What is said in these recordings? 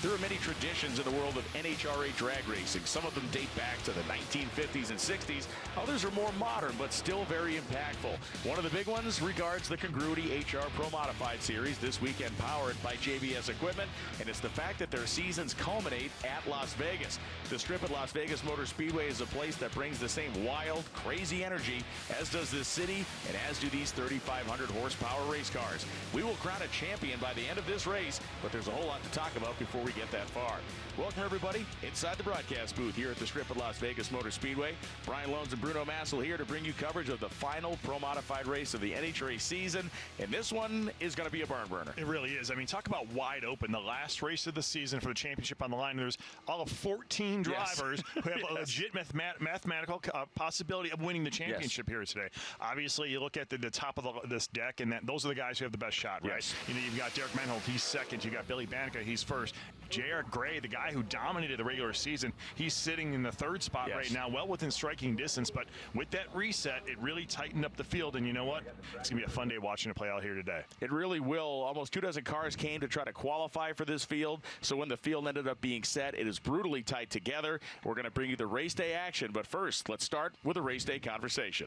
There are many traditions in the world of NHRA drag racing. Some of them date back to the 1950s and 60s. Others are more modern, but still very impactful. One of the big ones regards the Congruity HR Pro Modified Series, this weekend powered by JBS Equipment, and it's the fact that their seasons culminate at Las Vegas. The Strip at Las Vegas Motor Speedway is a place that brings the same wild, crazy energy as does this city and as do these 3,500 horsepower race cars. We will crown a champion by the end of this race, but there's a whole lot to talk about before we get that far. Welcome, everybody, inside the broadcast booth here at the Strip at Las Vegas Motor Speedway. Brian Lones and Bruno Massel here to bring you coverage of the final Pro Modified race of the NHRA season, and this one is going to be a barn burner. It really is. I mean, talk about wide open. The last race of the season for the championship on the line. There's all of 14 drivers who have a legit mathematical possibility of winning the championship here today. Obviously, you look at the top of this deck, and those are the guys who have the best shot, right? Yes. You know, you've got Derek Menhold, he's second. You've got Billy Banaka, he's first. J.R. Gray, the guy who dominated the regular season, he's sitting in the third spot right now, well within striking distance. But with that reset, it really tightened up the field. And you know what? It's going to be a fun day watching it play out here today. It really will. Almost 24 cars came to try to qualify for this field. So when the field ended up being set, it is brutally tight together. We're going to bring you the race day action. But first, let's start with a race day conversation.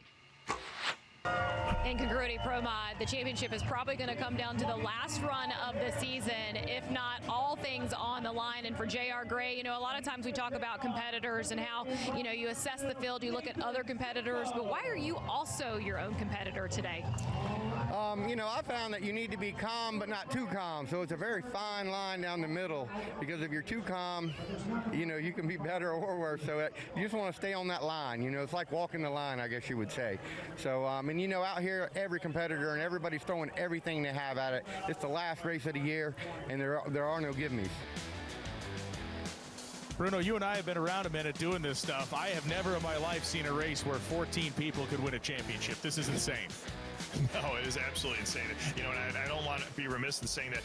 In Congruity Pro Mod, the championship is probably going to come down to the last run of the season, if not all things on the line. And for J.R. Gray, you know, a lot of times we talk about competitors and how, you know, you assess the field, you look at other competitors, but why are you also your own competitor today? You know, I found that you need to be calm but not too calm. So it's a very fine line down the middle, because if you're too calm, you know, you can be better or worse. So you just want to stay on that line. You know, it's like walking the line, I guess you would say. So, and you know, out here, every competitor and everybody's throwing everything they have at it. It's the last race of the year, and there are no give-me's. Bruno, you and I have been around a minute doing this stuff. I have never in my life seen a race where 14 people could win a championship. This is insane. No, it is absolutely insane. You know, and I don't want to be remiss in saying that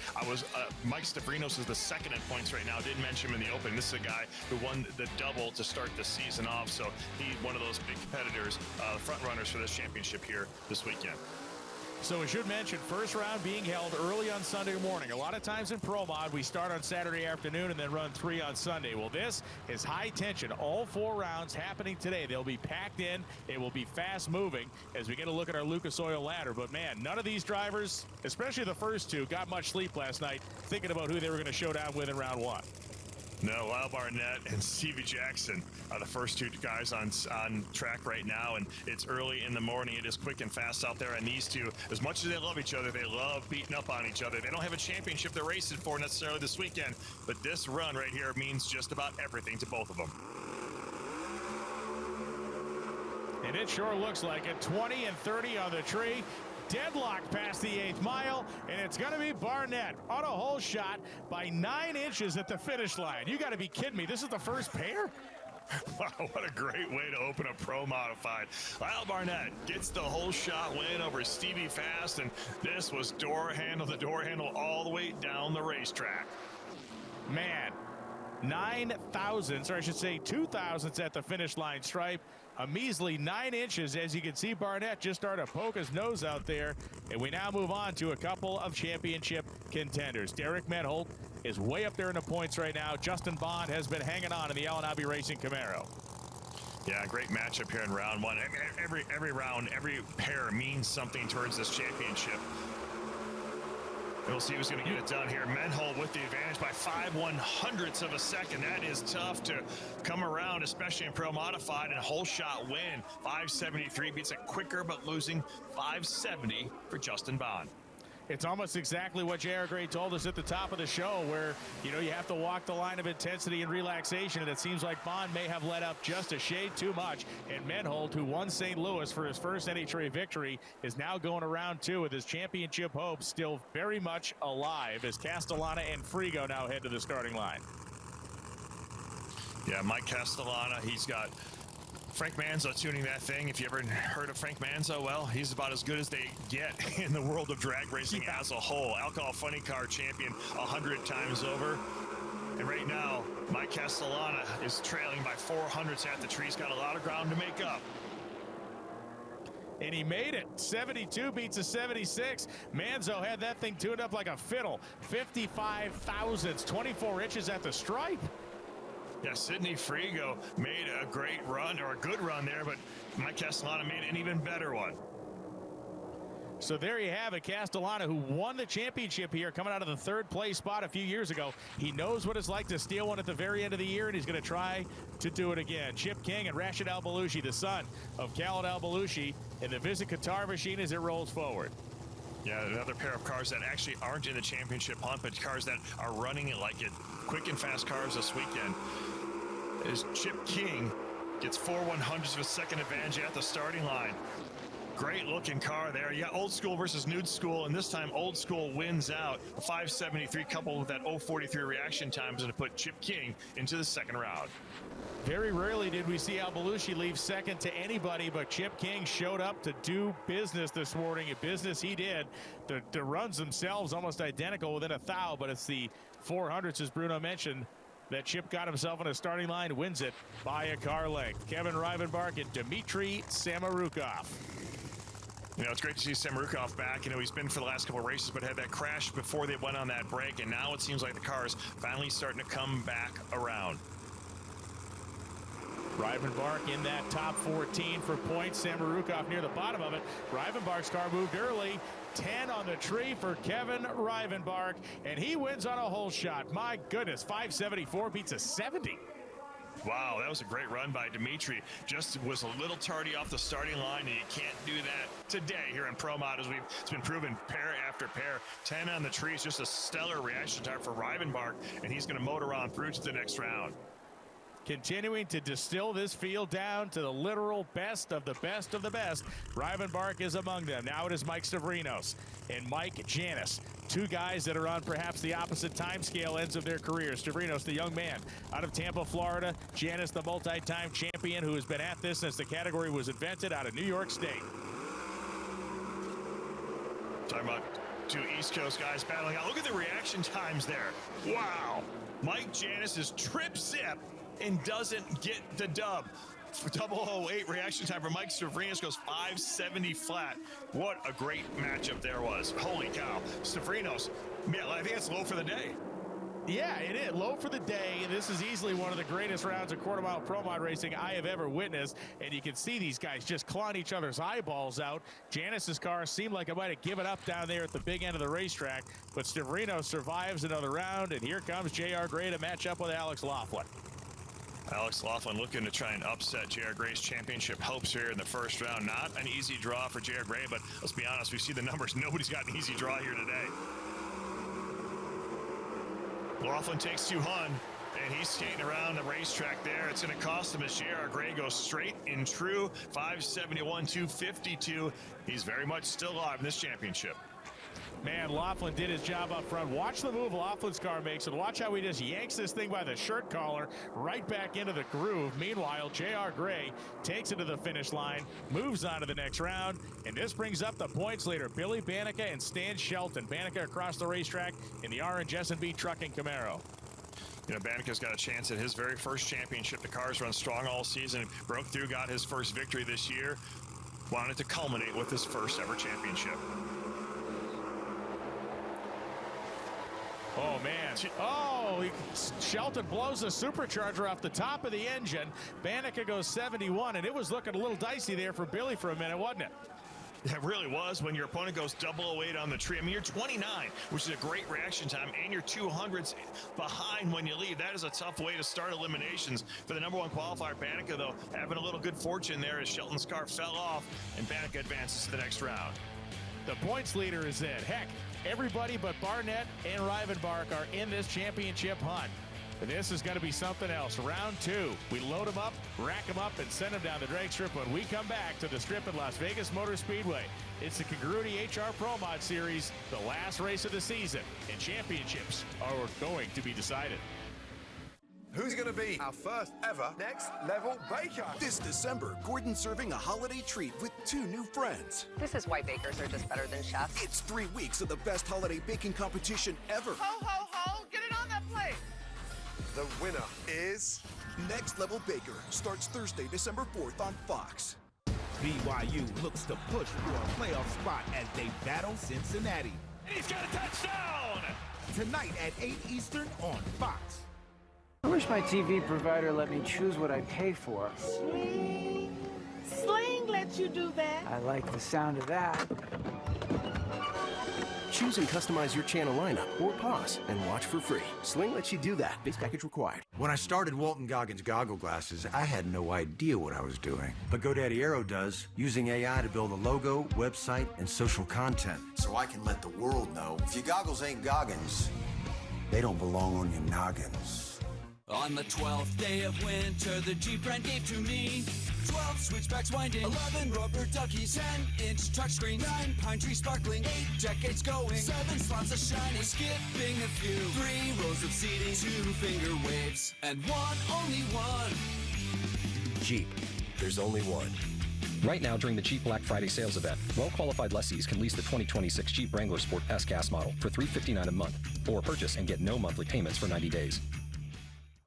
Mike Stavrinos is the second in points right now. I didn't mention him in the open. This is a guy who won the double to start the season off, so he's one of those big competitors, front runners for this championship here this weekend. So we should mention, first round being held early on Sunday morning. A lot of times in Pro Mod, we start on Saturday afternoon and then run 3 on Sunday. Well, this is high tension. All 4 rounds happening today. They'll be packed in. It will be fast moving as we get a look at our Lucas Oil ladder. But man, none of these drivers, especially the first 2, got much sleep last night thinking about who they were going to show down with in round 1. No, Lyle Barnett and Stevie Jackson are the first 2 guys on track right now, and it's early in the morning. It is quick and fast out there, and these 2, as much as they love each other, they love beating up on each other. They don't have a championship they're racing for necessarily this weekend, but this run right here means just about everything to both of them. And it sure looks like it. 20 and 30 on the tree. Deadlock past the 8th mile, and it's going to be Barnett on a hole shot by 9 inches at the finish line. You got to be kidding me. This is the first pair? Wow, what a great way to open a Pro Modified. Lyle Barnett gets the whole shot win over Stevie Fast, and this was door handle all the way down the racetrack. Man, 9 thousandths, or I should say 2 thousandths at the finish line stripe. A measly 9 inches, as you can see Barnett just start to poke his nose out there. And we now move on to a couple of championship contenders. Derek Menhold is way up there in the points right now. Justin Bond has been hanging on in the Al-Anabi Racing Camaro. Yeah, great matchup here in round 1. I mean, every round, every pair means something towards this championship. We'll see who's going to get it done here. Menhold with the advantage by 5/100ths of a second. That is tough to come around, especially in Pro Modified, and a whole shot win. 5:73 beats it quicker, but losing 5:70 for Justin Bond. It's almost exactly what J.R. Gray told us at the top of the show, where, you know, you have to walk the line of intensity and relaxation, and it seems like Bond may have let up just a shade too much. And Menhold, who won St. Louis for his first NHRA victory, is now going around 2 with his championship hopes still very much alive as Castellana and Frigo now head to the starting line. Yeah, Mike Castellana, he's got Frank Manzo tuning that thing. If you ever heard of Frank Manzo, well, he's about as good as they get in the world of drag racing as a whole. Alcohol Funny Car champion 100 times over. And right now, Mike Castellana is trailing by 400ths at the tree. He's got a lot of ground to make up. and he made it. 72 beats a 76. Manzo had that thing tuned up like a fiddle. 55 thousandths, 24 inches at the stripe. Yeah, Sidney Frigo made a great run, or a good run there, but Mike Castellano made an even better one. So there you have it, Castellano, who won the championship here, coming out of the third place spot a few years ago. He knows what it's like to steal one at the very end of the year, and he's going to try to do it again. Chip King and Rashid Al-Balushi, the son of Khaled Al-Balushi, in the Visit Qatar machine as it rolls forward. Yeah, another pair of cars that actually aren't in the championship hunt, but cars that are running it like it. Quick and fast cars this weekend. As Chip King gets 4 100ths of a second advantage at the starting line. Great looking car there. Yeah, old school versus new school, and this time old school wins out. A 573 coupled with that 043 reaction time is going to put Chip King into the second round. Very rarely did we see Al-Balushi leave second to anybody, but Chip King showed up to do business this morning. A business he did. The runs themselves almost identical within a thou, but it's the 400s, as Bruno mentioned, that Chip got himself on a starting line, wins it by a car length. Kevin Rivenbark and Dmitry Samorukov. You know, it's great to see Samorukov back. You know, he's been for the last couple of races, but had that crash before they went on that break, and now it seems like the car is finally starting to come back around. Rivenbark in that top 14 for points. Samorukov near the bottom of it. Rivenbark's car moved early. 10 on the tree for Kevin Rivenbark, and he wins on a hole shot. My goodness, 574 beats a 70. Wow, that was a great run by Dmitry. Just was a little tardy off the starting line, and you can't do that today here in Pro Mod, as it's been proven pair after pair. 10 on the tree is just a stellar reaction time for Rivenbark, and he's going to motor on through to the next round. Continuing to distill this field down to the literal best of the best of the best. Rivenbark is among them. Now it is Mike Stavrinos and Mike Janis. Two guys that are on perhaps the opposite time scale ends of their careers. Stavrinos, the young man out of Tampa, Florida. Janis, the multi-time champion who has been at this since the category was invented, out of New York State. Talking about two East Coast guys battling out. Look at the reaction times there. Wow. Mike Janis is trip zip and doesn't get the dub. 008 reaction time for Mike Stavrinos goes 570 flat. What a great matchup there was. Holy cow. Stavrinos, man, I think that's low for the day. Yeah, it is. Low for the day. This is easily one of the greatest rounds of quarter-mile Pro Mod racing I have ever witnessed. And you can see these guys just clawing each other's eyeballs out. Janis's car seemed like it might have given up down there at the big end of the racetrack. But Stavrinos survives another round. And here comes J.R. Gray to match up with Alex Laughlin. Alex Laughlin looking to try and upset J.R. Gray's championship hopes here in the first round. Not an easy draw for J.R. Gray, but let's be honest, we see the numbers. Nobody's got an easy draw here today. Laughlin takes 200, and he's skating around the racetrack there. It's going to cost him as J.R. Gray goes straight and true. 571, 252. He's very much still alive in this championship. Man, Laughlin did his job up front. Watch the move Laughlin's car makes, and watch how he just yanks this thing by the shirt collar right back into the groove. Meanwhile, J.R. Gray takes it to the finish line, moves on to the next round, and this brings up the points leader, Billy Banaka and Stan Shelton. Banaka across the racetrack in the orange S&B Trucking Camaro. You know, Banaka's got a chance at his very first championship. The car's run strong all season, broke through, got his first victory this year. Wanted to culminate with his first ever championship. Oh, man. Oh, Shelton blows the supercharger off the top of the engine. Banaka goes 71, and it was looking a little dicey there for Billy for a minute, wasn't it? It really was when your opponent goes 008 on the tree. I mean, you're 29, which is a great reaction time, and you're 200s behind when you leave. That is a tough way to start eliminations for the number one qualifier. Banaka, though, having a little good fortune there as Shelton's car fell off, and Banaka advances to the next round. The points leader is in. Heck, everybody but Barnett and Rivenbark are in this championship hunt. This is going to be something else. Round two. We load them up, rack them up, and send them down the drag strip when we come back to the strip at Las Vegas Motor Speedway. It's the Congruity HR Pro Mod Series, the last race of the season, and championships are going to be decided. Who's going to be our first ever Next Level Baker? This December, Gordon's serving a holiday treat with two new friends. This is why bakers are just better than chefs. It's 3 weeks of the best holiday baking competition ever. Ho, ho, ho! Get it on that plate! The winner is... Next Level Baker starts Thursday, December 4th on Fox. BYU looks to push for a playoff spot as they battle Cincinnati. He's got a touchdown! Tonight at 8 Eastern on Fox. I wish my TV provider let me choose what I pay for. Sling lets you do that. I like the sound of that. Choose and customize your channel lineup or pause and watch for free. Sling lets you do that. Base package required. When I started Walton Goggins goggle glasses, I had no idea what I was doing. But GoDaddy Aero does, using AI to build a logo, website, and social content. So I can let the world know if your goggles ain't Goggins, they don't belong on your noggins. On the 12th day of winter, the Jeep brand gave to me 12 switchbacks winding, 11 rubber duckies, 10-inch touchscreen, 9 pine tree sparkling, 8 decades going, 7 slots of shining, skipping a few, 3 rows of seating, 2 finger waves, and only one. Jeep, there's only one. Right now, during the Jeep Black Friday sales event, well-qualified lessees can lease the 2026 Jeep Wrangler Sport S gas model for $359 a month, or purchase and get no monthly payments for 90 days.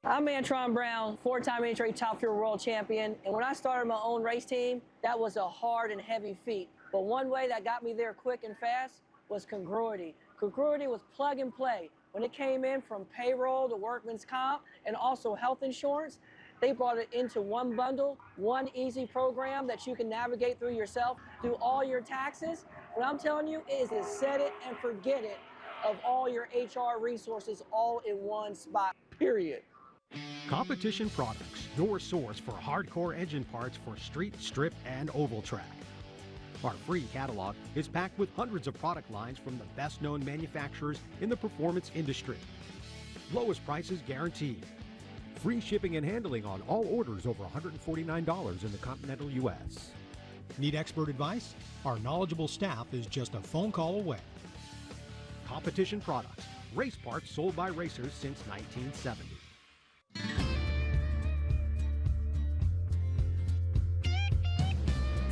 I'm Antron Brown, 4-time NHRA Top Fuel World Champion, and when I started my own race team, that was a hard and heavy feat. But one way that got me there quick and fast was Congruity. Congruity was plug and play. When it came in from payroll to workman's comp and also health insurance, they brought it into one bundle, one easy program that you can navigate through yourself, do all your taxes. What I'm telling you is set it and forget it of all your HR resources all in one spot, period. Competition Products, your source for hardcore engine parts for street, strip, and oval track. Our free catalog is packed with hundreds of product lines from the best-known manufacturers in the performance industry. Lowest prices guaranteed. Free shipping and handling on all orders over $149 in the continental U.S. Need expert advice? Our knowledgeable staff is just a phone call away. Competition Products, race parts sold by racers since 1970.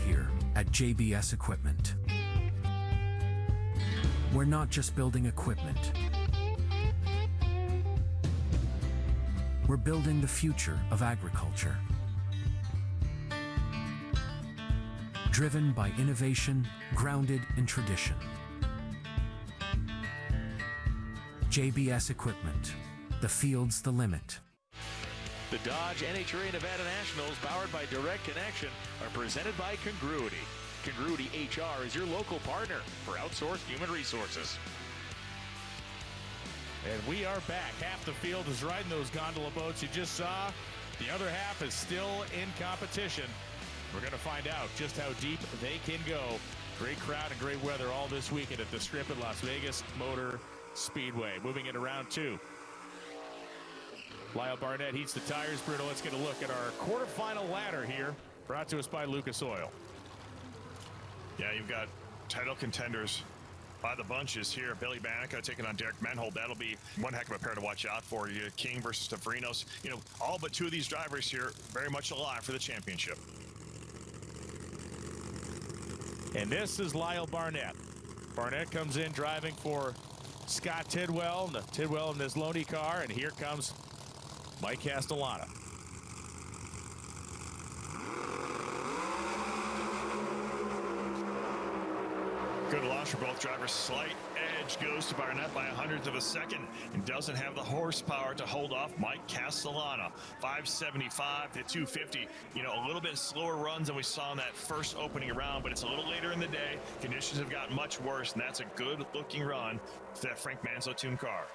Here at JBS Equipment, we're not just building equipment. We're building the future of agriculture. Driven by innovation, grounded in tradition. JBS Equipment, the field's the limit. The Dodge NHRA Nevada Nationals, powered by Direct Connection, are presented by Congruity. Congruity HR is your local partner for outsourced human resources. And we are back. Half the field is riding those gondola boats you just saw. The other half is still in competition. We're going to find out just how deep they can go. Great crowd and great weather all this weekend at the Strip at Las Vegas Motor Speedway. Moving into round 2. Lyle Barnett heats the tires. Bruno, let's get a look at our quarterfinal ladder here, brought to us by Lucas Oil. Yeah, you've got title contenders by the bunches here. Billy Banaka taking on Derek Menhold. That'll be one heck of a pair to watch out for. You King versus Tavrinos. You know, all but 2 of these drivers here very much alive for the championship. And this is Lyle Barnett. Barnett comes in driving for Scott Tidwell, Tidwell in this Loney car, and here comes Mike Castellana. Good launch for both drivers. Slight edge goes to Barnett by 1/100 of a second and doesn't have the horsepower to hold off Mike Castellana. 575 to 250. You know, a little bit slower runs than we saw in that first opening round, but it's a little later in the day. Conditions have gotten much worse, and that's a good-looking run to that Frank Manzo tuned car.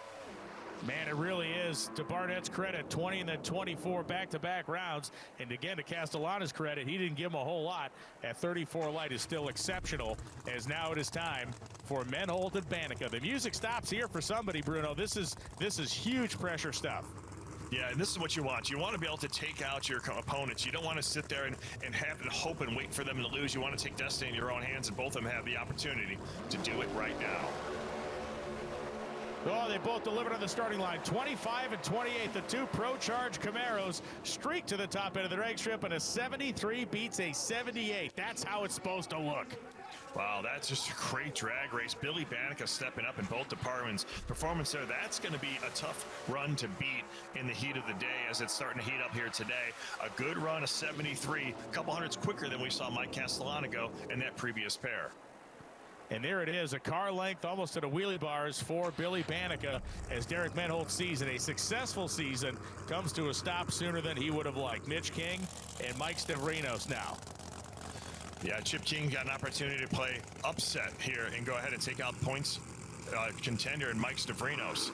Man, it really is. To Barnett's credit, 20 and then 24 back-to-back rounds. And again, to Castellana's credit, he didn't give him a whole lot. At 34 light is still exceptional, as now it is time for Menhold and Banaka. The music stops here for somebody, Bruno. This is huge pressure stuff. Yeah, and this is what you want. You want to be able to take out your opponents. You don't want to sit there and have to hope and wait for them to lose. You want to take destiny in your own hands, and both of them have the opportunity to do it right now. Oh, they both delivered on the starting line. 25 and 28. The 2 Pro Charge Camaros streak to the top end of the drag strip, and a 73 beats a 78. That's how it's supposed to look. Wow, that's just a great drag race. Billy Banaka stepping up in both departments. Performance there, that's going to be a tough run to beat in the heat of the day as it's starting to heat up here today. A good run of 73, a couple hundreds quicker than we saw Mike Castellano go in that previous pair. And there it is, a car length almost to the wheelie bars for Billy Banaka as Derek Menholt's season, a successful season, comes to a stop sooner than he would have liked. Mitch King and Mike Stavrinos now. Yeah, Chip King got an opportunity to play upset here and go ahead and take out points contender and Mike Stavrinos.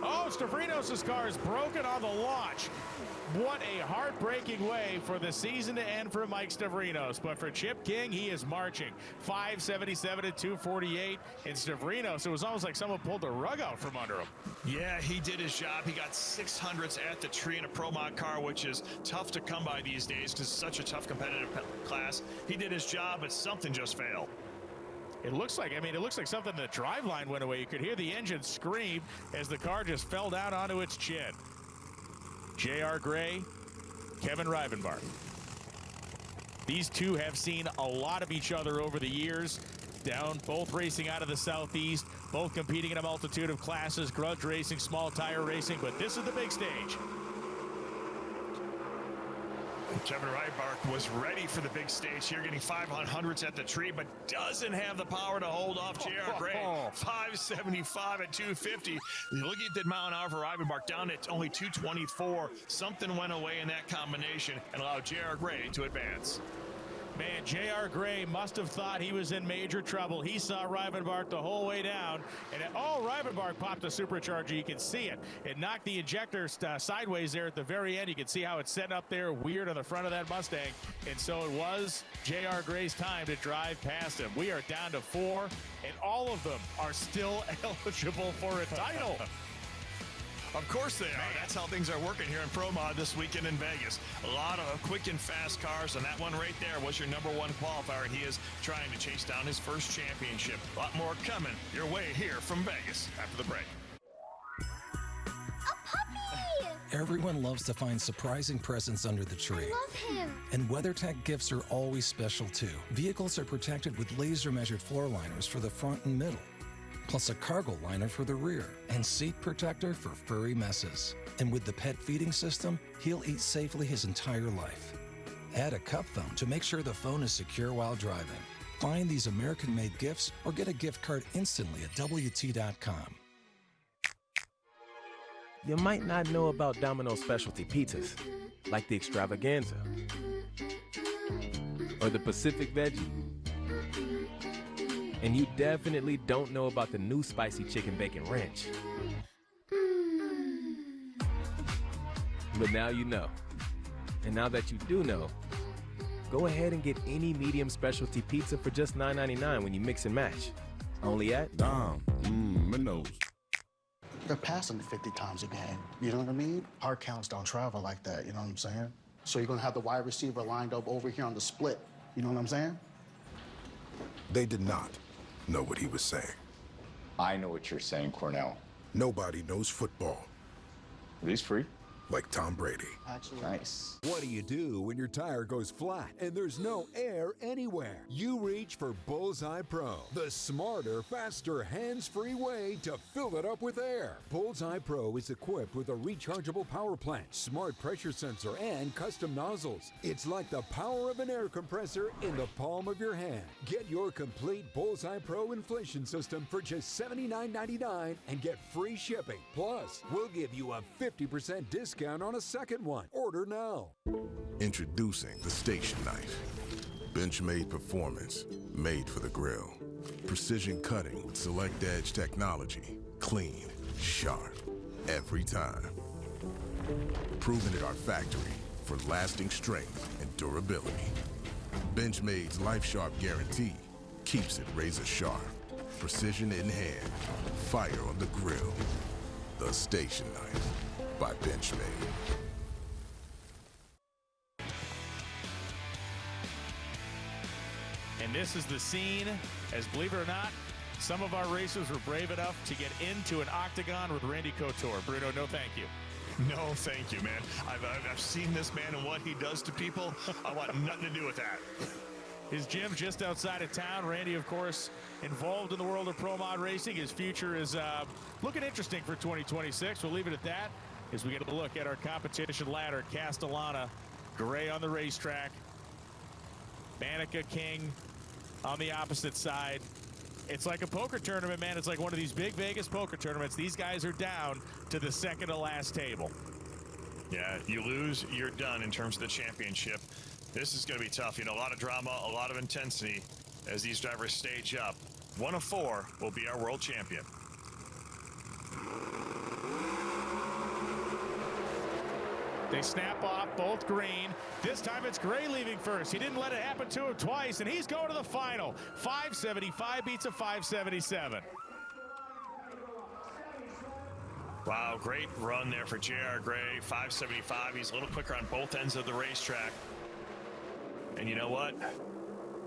Oh, Stavrinos' car is broken on the launch. What a heartbreaking way for the season to end for Mike Stavrinos. But for Chip King, he is marching. 577 at 248. And Stavrinos, it was almost like someone pulled the rug out from under him. Yeah, he did his job. He got 600s at the tree in a Pro Mod car, which is tough to come by these days because it's such a tough competitive class. He did his job, but something just failed. It looks like something in the driveline went away. You could hear the engine scream as the car just fell down onto its chin. J.R. Gray, Kevin Rivenbark. These two have seen a lot of each other over the years. Both racing out of the Southeast, both competing in a multitude of classes, grudge racing, small tire racing, but this is the big stage. Kevin Rivenbark was ready for the big stage here, getting 500s at the tree, but doesn't have the power to hold off J.R. Gray. 575 at 250. Look at the mile an hour for Rivenbark, down at only 224. Something went away in that combination and allowed J.R. Gray to advance. Man, J.R. Gray must have thought he was in major trouble. He saw Rivenbark the whole way down. And Rivenbark popped a supercharger. You can see it. It knocked the injector sideways there at the very end. You can see how it's set up there weird on the front of that Mustang. And so it was J.R. Gray's time to drive past him. We are down to 4, and all of them are still eligible for a title. Of course they are. That's how things are working here in Pro Mod this weekend in Vegas. A lot of quick and fast cars, and that one right there was your #1 qualifier, and he is trying to chase down his first championship. A lot more coming your way here from Vegas after the break. Everyone loves to find surprising presents under the tree. I love him. And WeatherTech gifts are always special too. Vehicles are protected with laser measured floor liners for the front and middle, plus a cargo liner for the rear, and seat protector for furry messes. And with the pet feeding system, he'll eat safely his entire life. Add a cup phone to make sure the phone is secure while driving. Find these American-made gifts or get a gift card instantly at WT.com. You might not know about Domino's specialty pizzas, like the Extravaganza or the Pacific Veggie. And you definitely don't know about the new spicy chicken bacon ranch. But now you know. And now that you do know, go ahead and get any medium specialty pizza for just $9.99 when you mix and match. Only at Domino's. They're passing 50 times a game. You know what I mean? Hard counts don't travel like that, you know what I'm saying? So you're gonna have the wide receiver lined up over here on the split. You know what I'm saying? They did not know what he was saying. I know what you're saying, Cornell. Nobody knows football. Are these free? Like Tom Brady. Actually. Nice. What do you do when your tire goes flat and there's no air anywhere? You reach for Bullseye Pro, the smarter, faster, hands-free way to fill it up with air. Bullseye Pro is equipped with a rechargeable power plant, smart pressure sensor, and custom nozzles. It's like the power of an air compressor in the palm of your hand. Get your complete Bullseye Pro inflation system for just $79.99 and get free shipping. Plus, we'll give you a 50% discount on a second one. Order now. Introducing the Station Knife. Bench-made performance, made for the grill. Precision cutting with select edge technology. Clean, sharp, every time. Proven at our factory for lasting strength and durability. Benchmade's Life Sharp guarantee keeps it razor sharp. Precision in hand, fire on the grill. The Station Knife by Benchmade. And this is the scene, as believe it or not, some of our racers were brave enough to get into an octagon with Randy Couture. Bruno, no thank you. No, thank you, man. I've seen this man and what he does to people. I want nothing to do with that. His gym just outside of town. Randy, of course, involved in the world of Pro Mod racing. His future is looking interesting for 2026. We'll leave it at that as we get a look at our competition ladder. Castellana, Gray on the racetrack. Banaka, King on the opposite side. It's like a poker tournament, man. It's like one of these big Vegas poker tournaments. These guys are down to the second to last table. Yeah, you lose, you're done in terms of the championship. This is going to be tough. You know, a lot of drama, a lot of intensity as these drivers stage up. 1 of 4 will be our world champion. They snap off both green. This time it's Gray leaving first. He didn't let it happen to him twice, and he's going to the final. 575 beats a 577. Wow, great run there for J.R. Gray. 575. He's a little quicker on both ends of the racetrack. And you know what?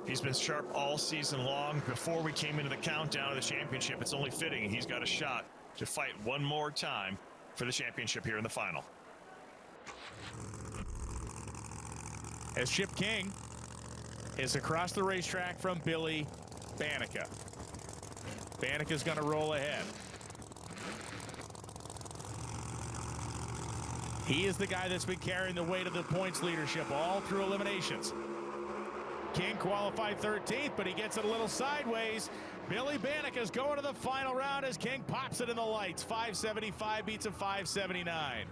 He's been sharp all season long. Before we came into the countdown of the championship, it's only fitting he's got a shot to fight one more time for the championship here in the final. As Chip King is across the racetrack from Billy Banaka. Banaka's going to roll ahead. He is the guy that's been carrying the weight of the points leadership all through eliminations. King qualified 13th, but he gets it a little sideways. Billy Banaka's going to the final round as King pops it in the lights. 575 beats a 579.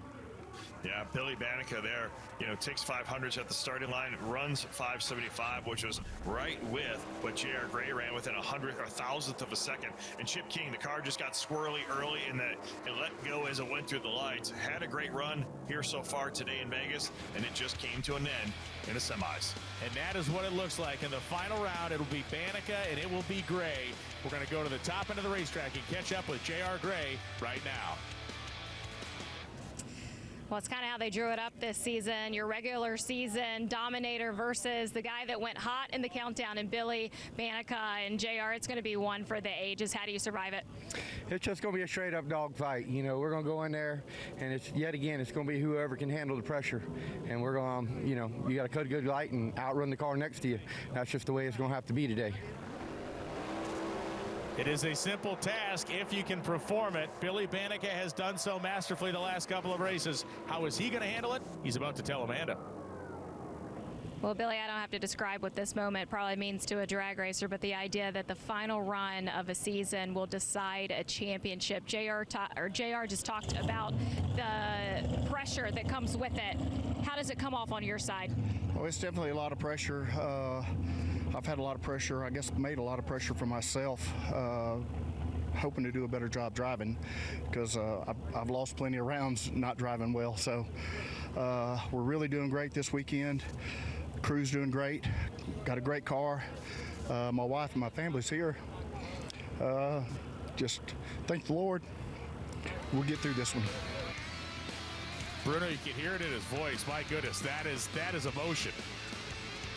Yeah, Billy Banaka there, you know, takes 500s at the starting line, runs 575, which was right with what J.R. Gray ran within 100th or 1,000th of a second. And Chip King, the car just got squirrely early in that it let go as it went through the lights. Had a great run here so far today in Vegas, and it just came to an end in the semis. And that is what it looks like. In the final round, it will be Banaka and it will be Gray. We're going to go to the top end of the racetrack and catch up with J.R. Gray right now. Well, it's kind of how they drew it up this season. Your regular season dominator versus the guy that went hot in the countdown, and Billy Banaka and JR. It's going to be one for the ages. How do you survive it? It's just going to be a straight up dog fight. You know, we're going to go in there, and it's yet again, it's going to be whoever can handle the pressure. And we're going to, you know, you got to cut a good light and outrun the car next to you. That's just the way it's going to have to be today. It is a simple task if you can perform it. Billy Banaka has done so masterfully the last couple of races. How is he going to handle it? He's about to tell Amanda. Well, Billy, I don't have to describe what this moment probably means to a drag racer, but the idea that the final run of a season will decide a championship. JR just talked about the pressure that comes with it. How does it come off on your side? Well, it's definitely a lot of pressure. I've had a lot of pressure, I guess made a lot of pressure for myself, hoping to do a better job driving, because I've lost plenty of rounds not driving well. So we're really doing great this weekend. Crew's doing great. Got a great car. My wife and my family's here. Just thank the Lord. We'll get through this one. Bruno, you can hear it in his voice. My goodness, that is emotion.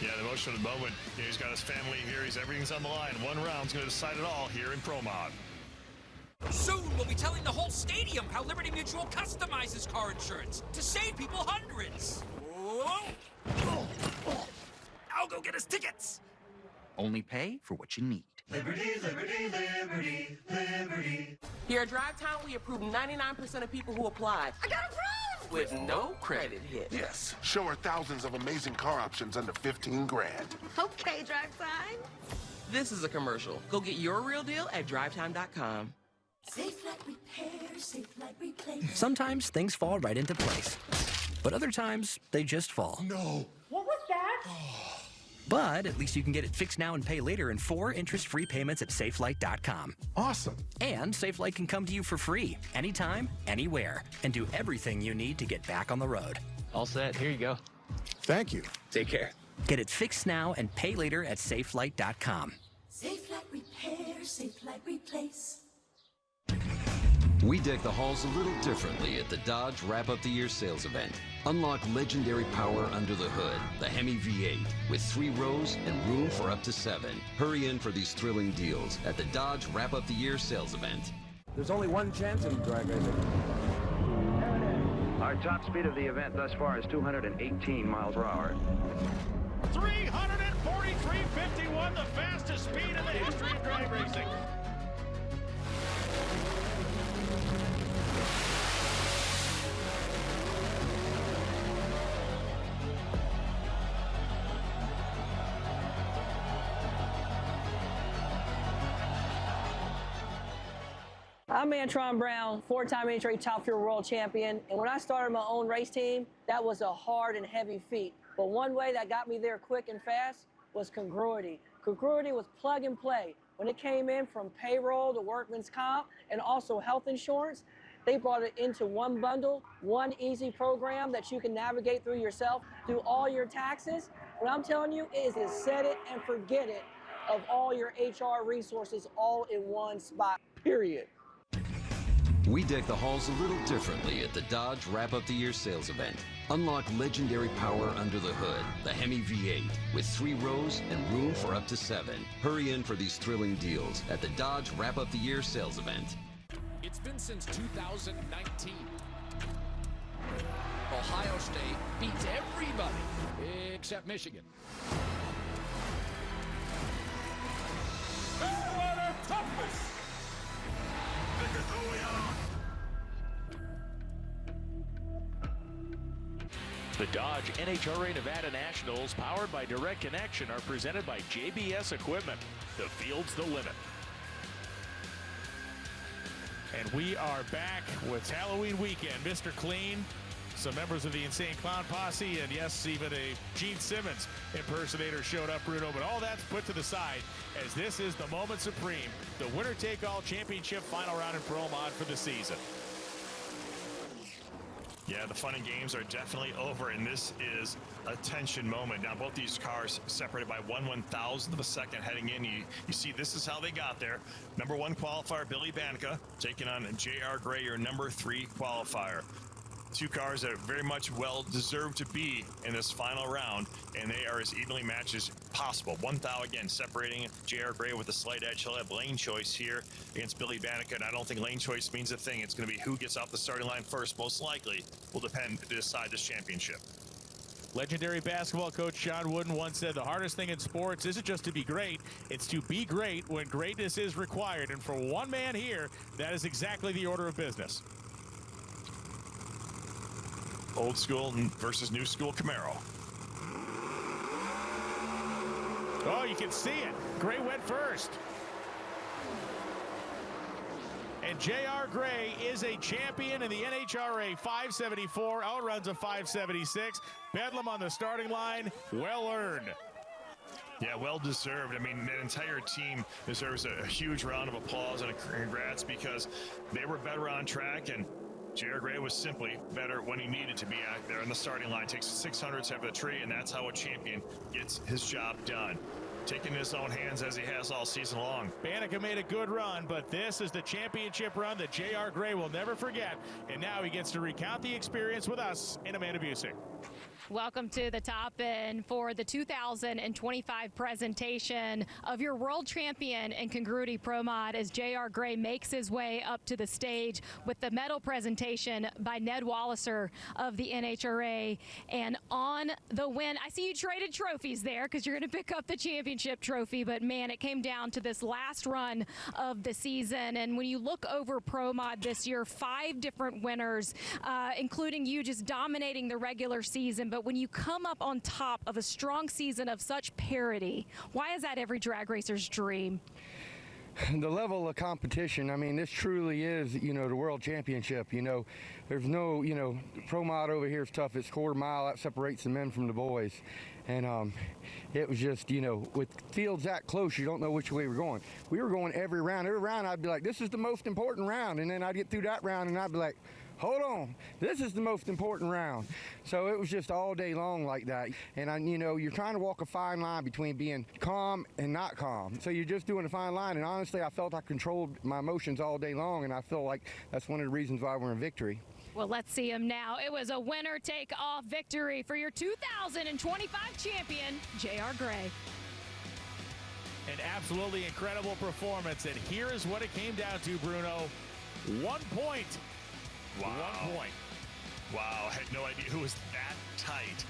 Yeah, the emotion of the moment. You know, he's got his family here. Everything's on the line. One round's going to decide it all here in Pro Mod. Soon we'll be telling the whole stadium how Liberty Mutual customizes car insurance to save people hundreds. Whoa. I'll go get us tickets. Only pay for what you need. Liberty, liberty, liberty, liberty. Here at Drive Town, we approve 99% of people who apply. I got approved! With no credit hit. Yes, show her thousands of amazing car options under 15 grand. Okay, Drive Time. This is a commercial. Go get your real deal at drivetime.com. Safe like repair, safe like replace. Sometimes things fall right into place, but other times they just fall. No. What was that? But at least you can get it fixed now and pay later in 4 interest-free payments at SafeLight.com. Awesome. And SafeLight can come to you for free, anytime, anywhere, and do everything you need to get back on the road. All set. Here you go. Thank you. Take care. Get it fixed now and pay later at SafeLight.com. Safe like repair, safe like replace. We deck the halls a little differently at the Dodge Wrap Up the Year sales event. Unlock legendary power under the hood, the Hemi V8, with 3 rows and room for up to 7. Hurry in for these thrilling deals at the Dodge Wrap Up the Year sales event. There's only one chance in drag racing. Our top speed of the event thus far is 218 miles per hour. 343.51, the fastest speed in the history of drag racing. I'm Antron Brown, four-time NHRA Top Fuel World Champion, and when I started my own race team, that was a hard and heavy feat. But one way that got me there quick and fast was Congruity. Congruity was plug and play. When it came in from payroll to workman's comp and also health insurance, they brought it into one bundle, one easy program that you can navigate through yourself, do all your taxes. What I'm telling you is set it and forget it of all your HR resources all in one spot, period. We deck the halls a little differently at the Dodge Wrap Up the Year sales event. Unlock legendary power under the hood, the Hemi V8, with 3 rows and room for up to 7. Hurry in for these thrilling deals at the Dodge Wrap Up the Year sales event. It's been since 2019. Ohio State beats everybody except Michigan. Toughness. The Dodge NHRA Nevada Nationals, powered by Direct Connection, are presented by JBS Equipment. The field's the limit. And we are back with Halloween weekend. Mr. Clean, some members of the Insane Clown Posse, and yes, even a Gene Simmons impersonator showed up, Bruno. But all that's put to the side as this is the moment supreme, the winner-take-all championship final round in Pro Mod for the season. Yeah, the fun and games are definitely over, and this is a tension moment. Now, both these cars separated by 1/1000th of a second heading in. You see, this is how they got there. Number 1 qualifier, Billy Banaka, taking on J.R. Gray, your number 3 qualifier. 2 cars that very much well deserve to be in this final round, and they are as evenly matched as possible. 1 thou again separating J.R. Gray with a slight edge. He'll have lane choice here against Billy Banaka, and I don't think lane choice means a thing. It's going to be who gets off the starting line first, most likely, will depend to decide this championship. Legendary basketball coach Sean Wooden once said the hardest thing in sports isn't just to be great, it's to be great when greatness is required. And for one man here, that is exactly the order of business. Old school versus new school Camaro. Oh, you can see it. Gray went first. And J.R. Gray is a champion in the NHRA 574, outruns a 576. Bedlam on the starting line, well earned. Yeah, well deserved. I mean, that entire team deserves a huge round of applause and congrats because they were better on track, and J.R. Gray was simply better when he needed to be out there in the starting line. Takes 600ths of the tree, and that's how a champion gets his job done. Taking his own hands as he has all season long. Banaka made a good run, but this is the championship run that J.R. Gray will never forget. And now he gets to recount the experience with us and Amanda Busick. Welcome to the top end for the 2025 presentation of your world champion in Congruity Pro Mod as J.R. Gray makes his way up to the stage with the medal presentation by Ned Walliser of the NHRA. And on the win, I see you traded trophies there because you're going to pick up the championship trophy, but man, it came down to this last run of the season. And when you look over Pro Mod this year, 5 different winners, including you just dominating the regular season. But when you come up on top of a strong season of such parity, why is that every drag racer's dream? The level of competition, I mean, this truly is, the world championship. There's no, Pro Mod over here is tough. It's quarter mile that separates the men from the boys. And it was just, with fields that close, you don't know which way we're going. We were going every round. Every round I'd be like, this is the most important round. And then I'd get through that round and I'd be like, hold on, this is the most important round. So it was just all day long like that. And you're trying to walk a fine line between being calm and not calm. So you're just doing a fine line. And honestly, I felt I controlled my emotions all day long. And I feel like that's one of the reasons why we're in victory. Well, let's see him now. It was a winner-take-all victory for your 2025 champion, J.R. Gray. An absolutely incredible performance. And here is what it came down to, Bruno. 1 point. Wow. 1 point. Wow, I had no idea who was that tight.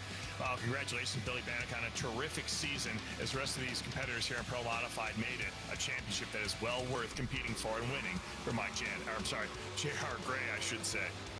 Well, congratulations, Billy Banaka, on a terrific season as the rest of these competitors here in Pro Modified made it a championship that is well worth competing for and winning for J.R. Gray, I should say.